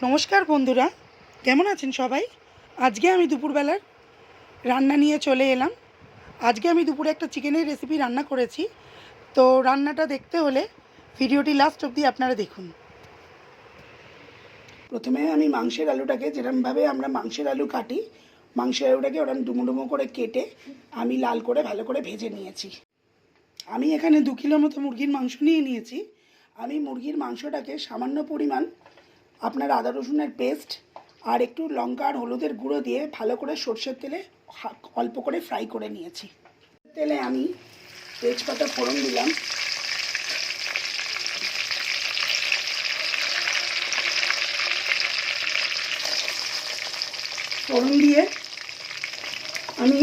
নমস্কার বন্ধুরা, কেমন আছেন সবাই? আজকে আমি দুপুরবেলার রান্না নিয়ে চলে এলাম। আজকে আমি দুপুরে একটা চিকেনের রেসিপি রান্না করেছি। তো রান্নাটা দেখতে হলে ভিডিওটি লাস্ট অবধি আপনারা দেখুন। প্রথমে আমি মাংসের আলুটাকে যেরকমভাবে আমরা মাংসের আলু কাটি, মাংসের আলুটাকে ওরকম ডুমো ডুমো করে কেটে আমি লাল করে ভালো করে ভেজে নিয়েছি। আমি এখানে 2 কিলো মতো মুরগির মাংস নিয়ে নিয়েছি। আমি মুরগির মাংসটাকে সামান্য পরিমাণ আপনার আদা রসুনের পেস্ট আর একটু লঙ্কা আর হলুদের গুঁড়ো দিয়ে ভালো করে সরষের তেলে অল্প করে ফ্রাই করে নিয়েছি। তেলে আমি তেজপাতা ফোড়ন দিলাম, ফোড়ন দিয়ে আমি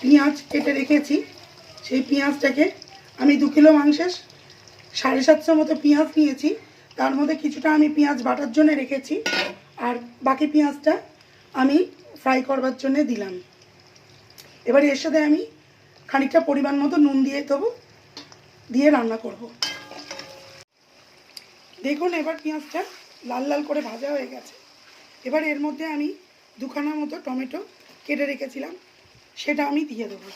পেঁয়াজ কেটে রেখেছি। সেই পেঁয়াজটাকে আমি 2 কিলো মাংসের 750 মতো পেঁয়াজ নিয়েছি। তার মধ্যে কিছুটা আমি পেঁয়াজ বাটার জন্য রেখেছি আর বাকি পেঁয়াজটা আমি ফ্রাই করবার জন্য দিলাম। এবার এর সাথে আমি খানিকটা পরিমাণ মতো নুন দিয়ে দেবো, দিয়ে রান্না করব। দেখুন এবার পেঁয়াজটা লাল লাল করে ভাজা হয়ে গেছে। এবার এর মধ্যে আমি 2খানা মতো টমেটো কেটে রেখেছিলাম, সেটা আমি দিয়ে দেবো।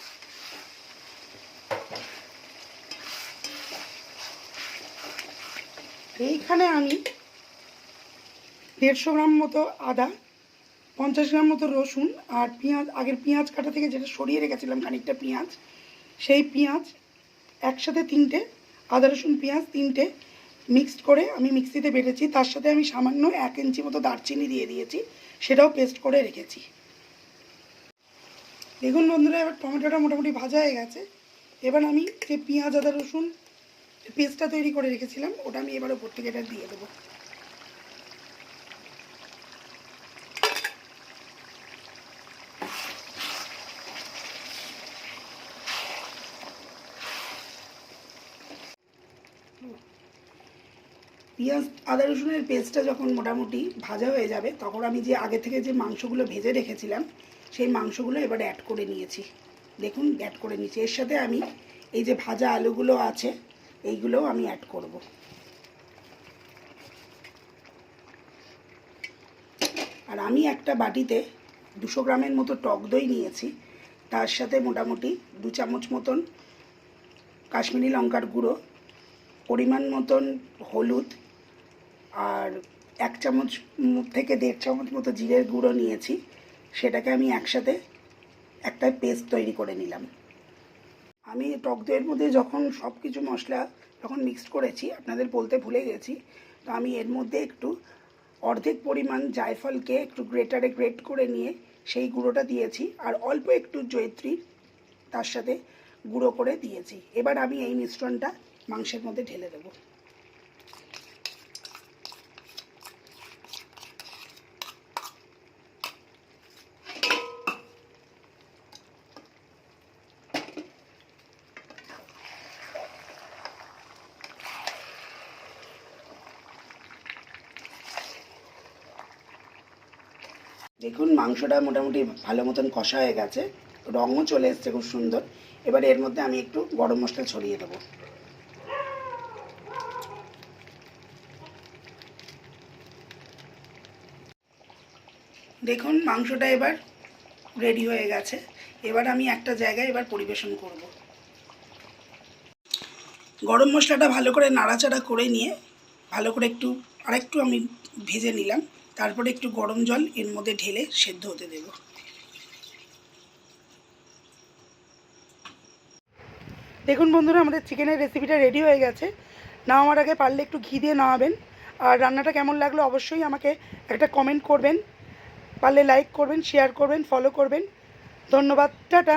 এইখানে আমি 150 গ্রাম মতো আদা, 50 গ্রাম মতো রসুন আর পেঁয়াজ, আগের পেঁয়াজ কাটা থেকে যেটা সরিয়ে রেখেছিলাম খানিকটা পেঁয়াজ, সেই পেঁয়াজ একসাথে 3টে আদা রসুন পেঁয়াজ 3টে মিক্সড করে আমি মিক্সিতে বেটেছি। তার সাথে আমি সামান্য 1 ইঞ্চি মতো দারচিনি দিয়ে দিয়েছি, সেটাও পেস্ট করে রেখেছি। দেখুন বন্ধুরা, এবার টমেটোটা মোটামুটি ভাজা হয়ে গেছে। এবার আমি যে পেঁয়াজ আদা রসুন পেস্টটা তৈরি করে রেখেছিলাম ওটা আমি এবার ওপর থেকে এটা দিয়ে দেবো। পেঁয়াজ আদা রসুনের পেস্টটা যখন মোটামুটি ভাজা হয়ে যাবে তখন আমি যে আগে থেকে যে মাংসগুলো ভেজে রেখেছিলাম সেই মাংসগুলো এবার অ্যাড করে নিয়েছি। দেখুন অ্যাড করে নিয়েছি। এর সাথে আমি এই যে ভাজা আলুগুলো আছে এইগুলোও আমি অ্যাড করব। আর আমি একটা বাটিতে 200 গ্রামের মতো টক দই নিয়েছি। তার সাথে মোটামুটি 2 চামচ মতন কাশ্মীরি লঙ্কার গুঁড়ো, পরিমাণ মতন হলুদ আর 1 চামচ থেকে 1.5 চামচ মতো জিরের গুঁড়ো নিয়েছি। সেটাকে আমি একসাথে একটা পেস্ট তৈরি করে নিলাম। আমি টক দইয়ের মধ্যে যখন সব কিছু মশলা যখন মিক্সড করেছি, আপনাদের বলতে ভুলে গেছি, তো আমি এর মধ্যে একটু অর্ধেক পরিমাণ জায়ফলকে একটু গ্রেটারে গ্রেট করে নিয়ে সেই গুঁড়োটা দিয়েছি আর অল্প একটু জয়িত্রী তার সাথে গুঁড়ো করে দিয়েছি। এবার আমি এই মিশ্রণটা মাংসের মধ্যে ঢেলে দেবো। দেখুন মাংসটা মোটামুটি ভালো মতন কষা হয়ে গেছে, রঙও চলে এসছে খুব সুন্দর। এবার এর মধ্যে আমি একটু গরম মশলা ছড়িয়ে দেবো। দেখুন মাংসটা এবার রেডি হয়ে গেছে। এবার আমি একটা জায়গায় এবার পরিবেশন করব। গরম মশলাটা ভালো করে নাড়াচাড়া করে নিয়ে ভালো করে আরেকটু আমি ভেজে নিলাম। তারপরে একটু গরম জল এর মধ্যে ঢেলে সেদ্ধ হতে দেব। দেখুন বন্ধুরা, আমাদের চিকেনের রেসিপিটা রেডি হয়ে গেছে। নামার আগে পারলে একটু ঘি দিয়ে নামাবেন। আর রান্নাটা কেমন লাগলো অবশ্যই আমাকে একটা কমেন্ট করবেন, পারলে লাইক করবেন, শেয়ার করবেন, ফলো করবেন। ধন্যবাদ, টাটা।